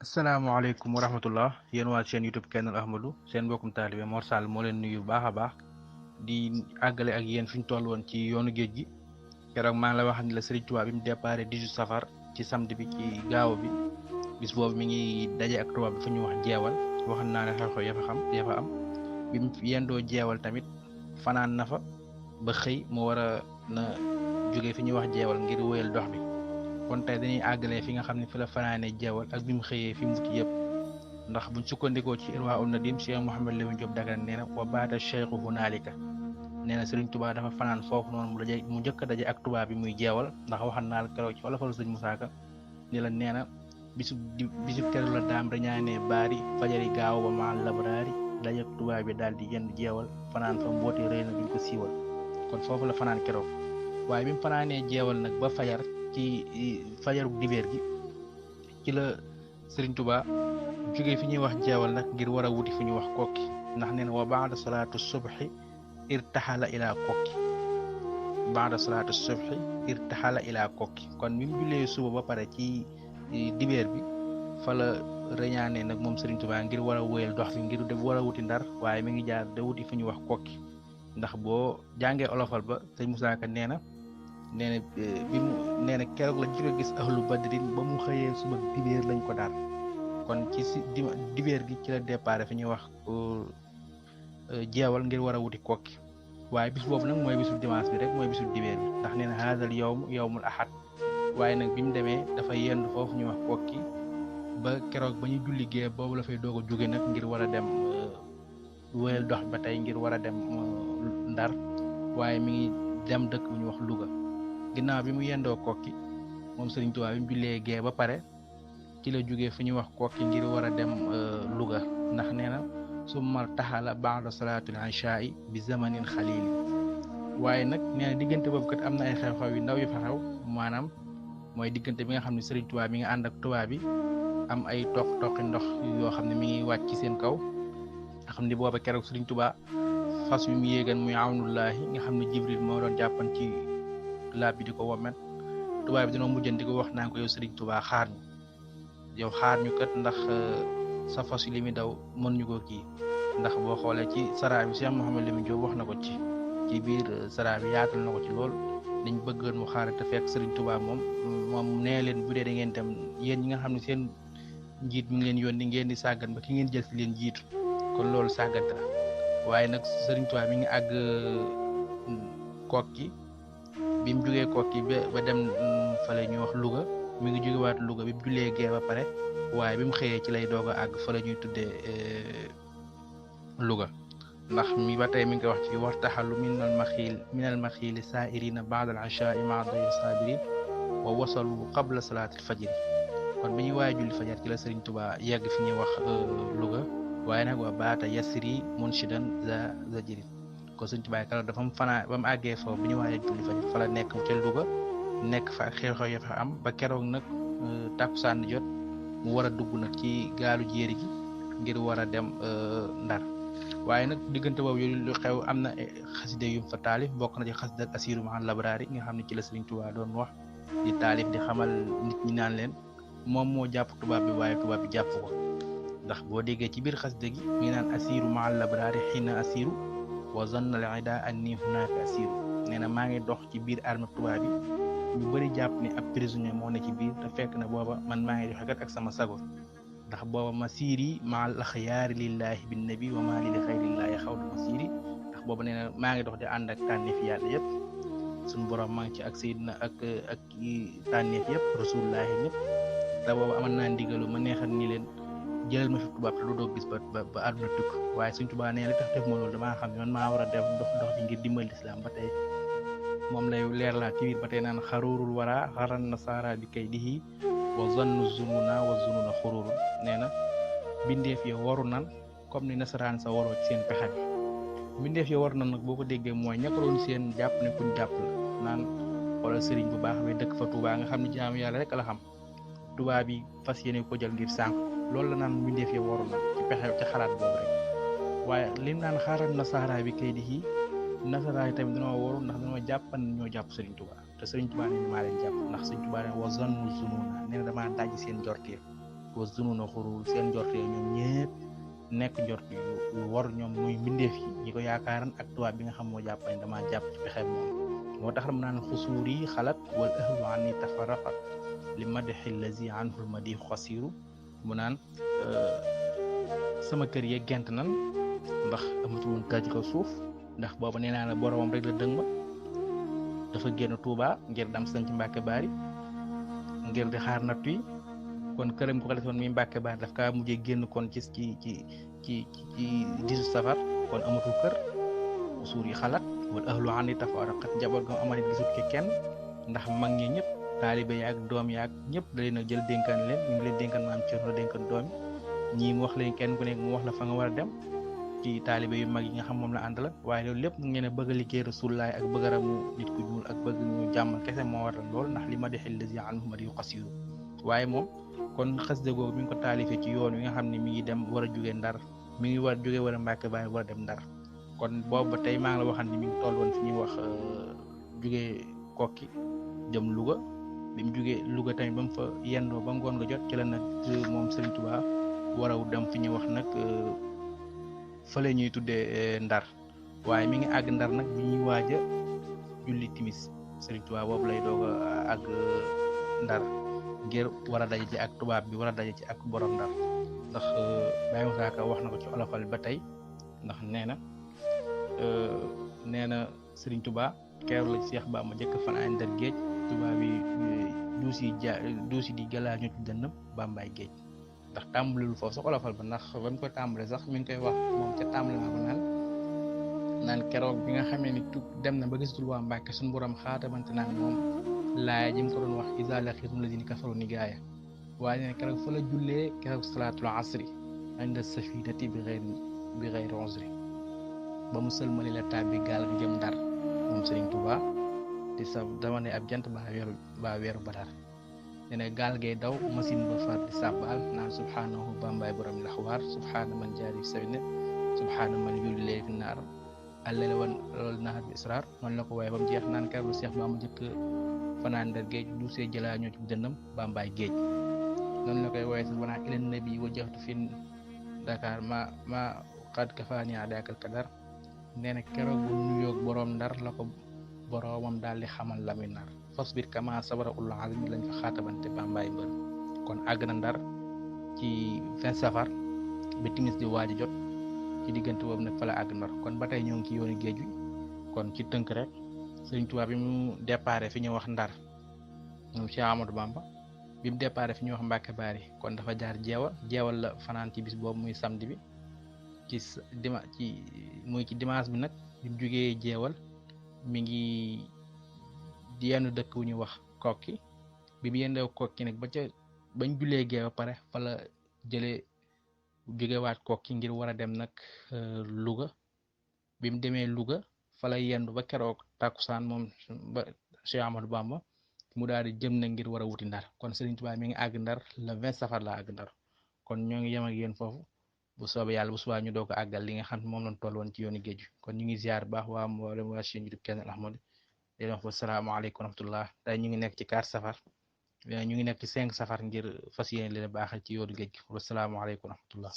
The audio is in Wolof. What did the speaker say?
asalaamaaleykum wa rahmatullah yéen waa seen YouTube Kennel Ahmadou seen mbokkum taalibe Mor Sall moo leen nuyu baax a baax di àggale ak yéen fi ñu toll woon ci yoonu géej gi keroog maa ngi la wax ni la Serigne Touba bi mu déparé 18 safar ci samedi bi ci gaaw bi bis boobu mi ngi daje ak tubaab bi fu ñu wax jeewal waxan naa ne xew-xew ya fa am bi mu yendoo jeewal tamit fanaan na fa ba xëy mu war a na jóge fi ñuy wax jeewal ngir wéyal dox bi kon tey dañuy àggalee fi nga xam ne fi la fanaanee jeewal ak bi mu xëyee fi mu wuti yëpp ndax buñ sukkandikoo ci irwa un nadim Cheikh Mouhamed Lamine Diop Dagana nee na wa baata cheikhu hunaalika nee na Serigne Touba dafa fanaan foofu noonu mu njëkk a daje ak tubaab bi muy jeewal ndax waxan naa la keroog ci olofal sëñ Musaa Ka ni la nee na bisub keroog la daam dañaanee baari fajari gaaw ba maa labraari daje ak tubaab bi daal di yenn jeewal fanaan fa mbooti rëy na duñ ko siiwal kon foofu la fanaan keroog waaye bi mu fanaanee jeewal nag ba fajar ci fajaru dibeer gi ci la Serigne Touba jóge fi ñuy wax jeewal nag ngir war a wuti fi ñuy wax kokki ndax nee na wa baada salaatu subhi irtaxala ilaa kokki baada salaatu subhi irtaxala ilaa kokki kon bi mu jullee suba ba pare ci dibeer bi fa la reñaane nag moom Serigne Touba ngir war a wéyal dox fi ngir war a wuti ndar waaye mi ngi jaar da wuti fi ñuy wax kokki ndax boo jàngee olofal ba sëñ Musaa Ka nee na bi mu nee na keroog la jëkk a gis ahlu badrin ba mu xëyee suba dibeer lañ ko daal kon ci si dibeer gi ci la départ fi ñuy wax jeewal ngir war a wuti kokki waaye bis boobu nag mooy bisu dimanche bi rek mooy bisu dibeer bi ndax nee na haadal yawmul ahad waaye nag bi mu demee dafa yendu foofu ñuy wax kokki ba keroog ba ñu julli gee boobu la fay doog a jóge nag ngir war a dem wéyal dox ba tey ngir war a dem ndar waaye mi ngi dem dëkk bu ñuy wax Louga ginnaaw bi mu yendoo kokki moom Serigne Touba bi mu jullee gee ba pare ci la jógee fu ñuy wax kokki ngir war a dem Louga ndax nee na summa taxala baada salaatul ishaai bi zamanin xalili waaye nag nee na diggante boobu kat am na ay xew-xew yu ndaw yu fa xew maanaam mooy diggante bi nga xam ne Serigne Touba mi nga ànd ak tubaab bi am ay toqi ndox yoo xam ne mi ngi wàcc ci seen kaw nga xam ne booba keroog Serigne Touba fas wi mu yéegan muy awnullaahi nga xam ne Jibril moo doon jàppan ci laab bi di ko womet tubaab bi dina mujjanti ko wax naa ko yow Serigne Touba xaar ñu kat ndax sa fas wi li muy daw mën ñu ko kii ndax boo xoolee ci saraa bi Cheikh Mouhamed Lamine Diop wax na ko ci biir saraa bi yaatal na ko ci lool dañ bëggoon mu xaar te fekk Serigne Touba moom nee leen bu dee da ngeen dem yéen ñi nga xam ne seen njiit mi ngi leen yónni ngeen di sàggan ba ki ngeen jël si leen jiitu kon loolu sàggante la waaye nag Serigne Touba mi ngi àgg kokki bi mu jógee kokki ba dem fale ñuy wax Louga mi ngi jógewaat Louga bi mu jullee gee ba pare waaye bi mu xëyee ci lay doog a àgg fa la ñuy tuddee Louga ndax mi ba tey mi ngi koy wax ci wartaxalu minal maxiili saairina baadal ashaai maa dayri sabirin wa wasalu qabla salaatil fajri kon bi ñuy waaye julli fajar ci la Serigne Touba yegg fi ñuy wax Louga waaye nag waa baata yasri munshidan za jirin kon Serigne Touba keroog dafa mu fanaa ba mu àggee foofu bi ñu waaye julli fajar fa la nekk ca Louga nekk fa ak xew-xew ya fa am ba keroog nag takkusaan jot mu war a dugg nag ci gaalu jéeri gi ngir war a dem Ndar waaye nag diggante boobu yooyu lu xew am na xaside yu fa taalif bokk na ci xasida ak asiru mahal labraari nga xam ne ci la Serigne Touba doon wax di taalif di xamal nit ñi naan leen moom moo jàpp tubaab bi waaye tubaab bi jàpp ko ndax boo déggee ci biir xasida gi mi ngi naan asiru mahal labraari xiina asiru wa zanna al ida anni hunaka asiru nee na maa ngi dox ci biir armée tubaab bi ñu bëri jàpp ne ab prisonnier moo ne ci biir te fekk na booba man maa ngi doxe kat ak sama sago ndax booba masiri maal axyaari lillahi bin nabi wa maa li xayrillaahi xawdu masiri ndax booba nee na maa ngi dox di ànd ak tànneef yàlla yëpp suñu borom maa ngi ci ak sayidna ak tànneef yëpp rasulullahi ñëpp te booba aman naa ndigalu ma neexal ni leen jëlal ma fi tubaab te lu doo gis ba àdduna tukk waaye suñ tubaab nee li tax def ma loolu damaa xam ne man maa war a def dox bi ngir dimbal lislaam ba tey moom lay leer laa ci biir ba tey naan xaruurul wara xaran nasaara bi kay dihi wa zannu zununa wa zununa xururu nee na bindeef yo waru nan comme ni nasaraan sa waroo ci seen pexe bi bindeef yo waru nan nag boo ko déggee mooy ña ko doon seen jàpp ne kuñ jàpp la naan wala sëriñ bu baax bi dëkk fa Touba nga xam ne jaamu yàlla rek la xam Touba bi fas yéene ko jël ngir sànq loolu la naan bindeef yo waru nan ci pexe ci xalaat boobu rek waaye lim naan xaran nasaara bi kay dihi nasaraay tamit dañoo waru ndax dañoo jàppan ñoo jàpp Serigne Touba te Serigne Touba nee na maa leen jàpp ndax Serigne Touba nee na wa zannu zununa nee na damaa dajji seen jortiir wa zununa xurur seen njort yi ñoom ñëpp nekk njort yu war ñoom muy mbindeef yi ñi ko yaakaaran ak tubaab bi nga xam moo jàpp ne damaa jàpp ci pexeem moom moo tax mu naan xusuur yi xalat wal ahlu anni tafarraqat li madxi lazi anhu lmadixu xasiru mu naan sama kër yee gent nan ndax amatul woon kër ci kaw suuf ndax booba nee naa la boromam rek la dëng ma dafa génn Touba ngir dam sañ ci Mbàkke Baari ngir di xaar nattu yi kon këram ko defoon mi Mbàkke Baari daf kaa mujjee génn kon ci 18 safar kon amatul kër suur yi xalaat wala ahlu ani tafaraqat njaboot ga amarit gisut ci kenn ndax mag ñi ñëpp taalibe yaag doom yaag ñëpp da leen a jël dénkaan leen ñu ngi leen dénkaan maam Cerno dénkaan doom ñii mu wax leen kenn ku nekk mu wax la fa nga war a dem ci taalibe yu mag yi nga xam moom la àndal waaye loolu lépp ngeen a bëgg a liggéey Rasulullaay ak bëgg a ramu nit ku ñuul ak bëgg ñu jàmmal kese moo waral lool ndax li ma dexil lazi anhu madiixu xasiru waaye moom kon xasida googu mi ngi ko taalifee ci yoon wi nga xam ne mi ngi dem war a jóge Ndar mi ngi war a jóge war a Mbàkke Baari war a dem Ndar kon boobu ba tey maa ngi la waxal ni mi ngi toll woon fi ñuy wax jóge Kokki jëm Louga bi mu jógee Louga tamit ba mu fa yendoo ba ngoon nga jot ci la nag moom Serigne Touba war a dem fi ñuy wax nag fële ñuy tuddee Ndar waaye mi ngi àgg Ndar nag bi ñuy waaj a julli timis Serigne Touba boobu lay doog a àgg Ndar ngir war a daje ci ak tubaab bi war a daje ci ak borom Ndar ndax Baye Moussa Ka wax na ko ci olofal ba tey ndax nee na Serigne Touba keroog la Cheikh Ba ma njëkk fanaan Ndar géej tubaab bi duus yi di galaa ñu ci dënn Bambaay géej ndax tàmbaliwul foofu sax olofal ba ndax ba mu ko tàmbalee sax mi ngi koy wax moom ca tàmbali ma ba naan keroog bi nga xamee ni dem na ba gisatul waa Mbàkke suñu borom xaatamante naan moom laaya ji mu ko doon wax izaa laqiitum laziina kafaru ni gaaya waaye ne keroog fa la jullee keroog salaatul asri inda safinati bi xayri uzri ba mu sëlmali la tàbbi gaal gi jëm Ndar moom Serigne Touba di sa dama ne ab jant baa weeru Badar nee na gaal gay daw machine ba far di sàbbaal naan subhaanahu bambaay borom laxwaar subhaana man jaari sawine subhaana man yulli lee fi naar allele wan loolu naar bi israar noonu la ko waaye ba mu jeex naan keroog Cheikh Ba mu njëkk fanaan Ndar géej du see jëlaa ñoo ci dënnam Bambaay géej noonu la koy wooye sax banaa ilan nabi wajjahtu fi Dakar ma xad kafaani daakal kadar nee na keroog bu nuyoog boroom Ndar la ko boroomam daal di xamal la muy nar fasbir kama sabara ulul azmi lañ fa xaatabante Bambaay mbër kon àgg na Ndar ci 20 safar ba timis di waaj a jot ci diggante boobu nag fa la àgg Ndar kon ba tey ñoo ngi ci yoonu géej wi kon ci tënk rek Sëriñ Tuubaa bi mu déparé fi ñuy wax Ndar moom Cheikh Amadou Bamba bi mu déparé fi ñuy wax Mbàkke Baari kon dafa jaar jeewal la fanaan ci bis boobu muy samedi bi ci dimanche bi nag bi mu jógee jeewal mi ngi yenn dëkk wu ñuy wax Kokki bi mu yendoo Kokki nag bañ julee gee ba pare fa la jógewaat Kokki ngir war a dem nag Louga bi mu demee Louga fa la yendu ba keroog takkusaan moom ba Cheikh Amadou Bamba mu daal di jëm na ngir war a wuti Ndar kon Serigne Touba mi ngi àgg Ndar le 20 safar la àgg Ndar kon ñoo ngi yem ak yéen foofu bu soobee yàlla bu subaa ñu doog a àggal li nga xam ne moom lañ toll woon ci yoonu géej kon ñu ngi ziar baax waa mboolem waa chaîne YouTube Kenn Ahmad di leen wax asalaamaaleykum wa rahmatullah tey ñu ngi nekk ci 4 safar ñu ngi nekk ci 5 safar ngir fas yéene leen baaxal ci yoonu géej gi wasalaamaaleykum wa rahmatullah